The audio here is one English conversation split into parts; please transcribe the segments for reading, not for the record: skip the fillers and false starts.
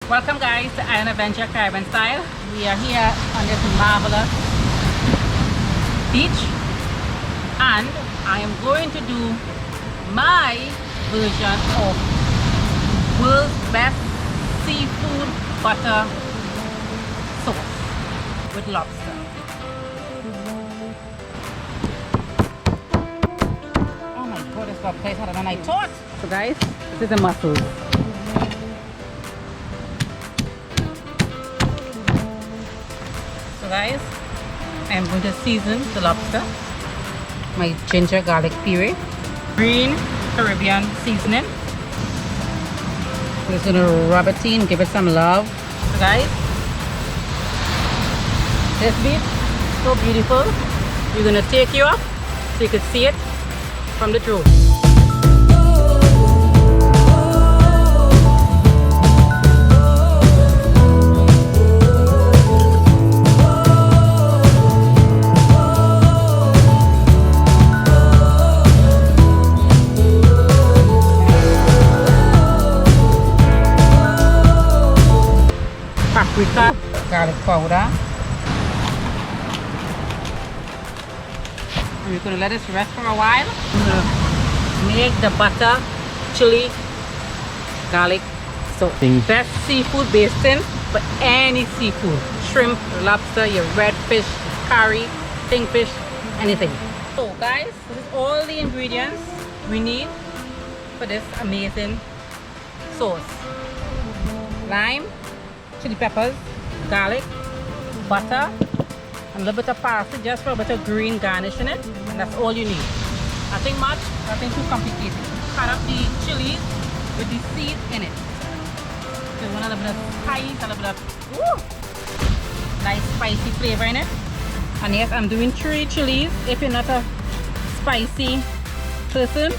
Welcome guys to Island Adventure Caribbean Style. We are here on this marvelous beach and I am going to do my version of world's best seafood butter sauce with lobster. Oh my god, this got place harder than I thought. So guys, this is the mussels. Guys, I'm going to season the lobster, my ginger garlic puree, green Caribbean seasoning. I'm just going to rub it in, give it some love. So guys, this beef, so beautiful. We're going to take you up so you can see it from the drone. Paprika, garlic powder. And we're going to let this rest for a while. I'm going to make the butter, chili, garlic. So best seafood basting for any seafood. Shrimp, lobster, your red fish, curry, kingfish, anything. So guys, this is all the ingredients we need for this amazing sauce. Lime, chili peppers, garlic, butter, and a little bit of parsley just for a bit of green garnish in it. And that's all you need. Nothing much, nothing too complicated. Cut up the chilies with the seed in it. So you want a little bit of spice, a little bit of nice spicy flavor in it. And yes, I'm doing 3 chilies. If you're not a spicy person,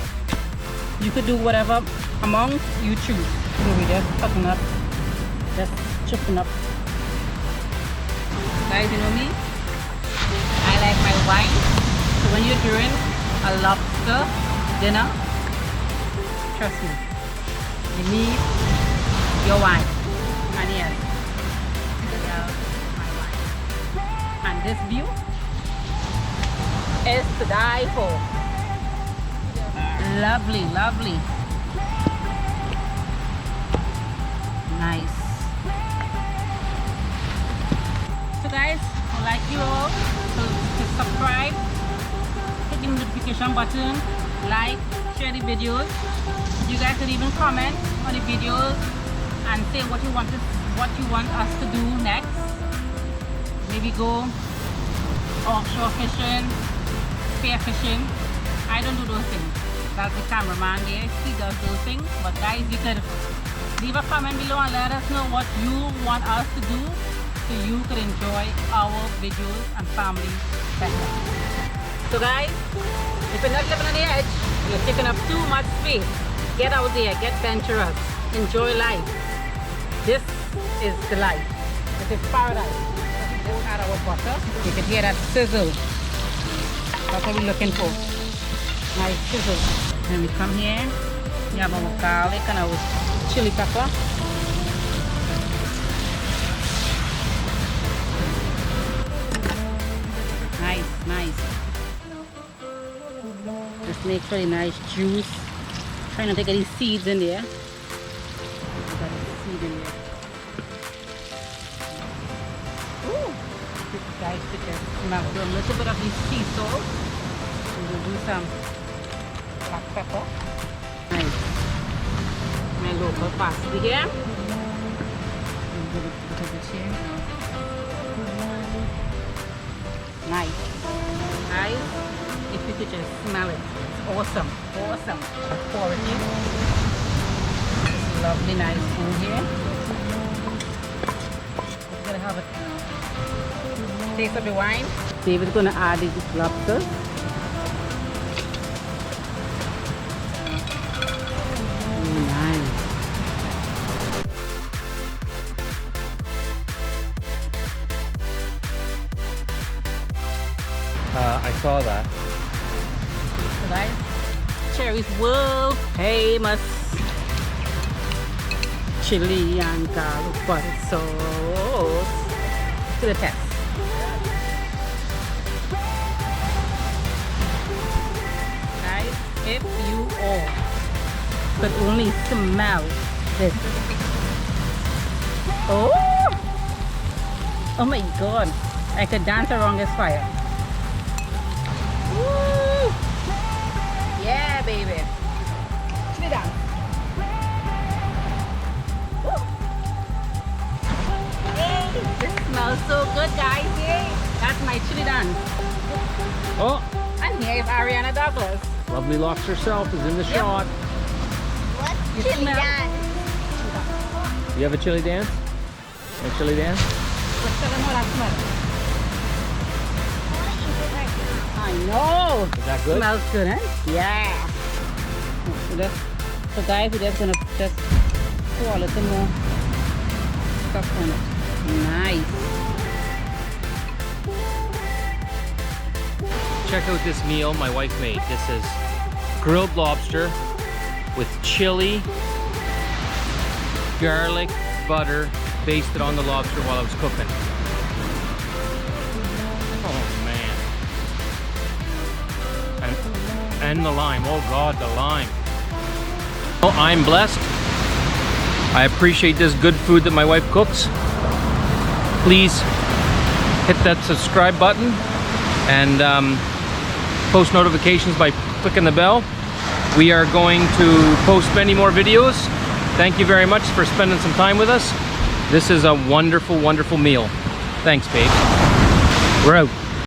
you could do whatever amount you choose. So we just cutting up, just chipping up. Guys, you know me, I like my wine. So when you're doing a lobster dinner, trust me, you need your wine. And yes, my wine. And this view is to die for. Lovely, lovely. Nice. So guys, I'd like you all to subscribe, hit the notification button, like, share the videos. You guys can even comment on the videos and say what you want us to do next. Maybe go offshore fishing, spear fishing. I don't do those things. That's the cameraman there. He does those things. But guys, you could leave a comment below and let us know what you want us to do so you could enjoy our videos and family better. So guys, if you're not living on the edge, you're taking up too much space. Get out there, get adventurous, enjoy life. This is the life. This is paradise. Let's add our butter. You can hear that sizzle. That's what we're looking for. Nice sizzle. Then we come here, we have our garlic and our chili pepper. Nice, nice. Just make sure the nice juice. Try not to get these seeds in there. Got a seed in there. Ooh! Guys, to just smell a little bit of this sea salt. We'll do some black pepper. Nice. My local parsley here. Nice. Guys, if you could just smell it. It's awesome. Awesome. Quality. This lovely nice food here. We're gonna have a taste of the wine. David's gonna add the lobster. I saw that. So guys, Cherry's world famous chili and garlic butter sauce to the test. Guys, if you all could only smell this. Oh my god, I could dance around this fire. Woo! Yeah, baby. Chili dance. Hey, this smells so good, guys. Yay! That's my chili dance. Oh, And here is Ariana Douglas. lovely lobster herself is in the shot. What's You chili smell? dance? You have a chili dance? A chili dance? Let's tell them what that smells. I want to eat it right now. I know. Is that good? Smells good, eh? Yeah. So guys, we're just gonna just pour a little more stuff on it. Nice. Check out this meal my wife made. This is grilled lobster with chili, garlic, butter, basted on the lobster while I was cooking. Oh man. And the lime. Oh God, the lime. Oh, I'm blessed. I appreciate this good food that my wife cooks. Please hit that subscribe button and post notifications by clicking the bell. We are going to post many more videos. Thank you very much for spending some time with us. This is a wonderful, wonderful meal. Thanks, babe. We're out.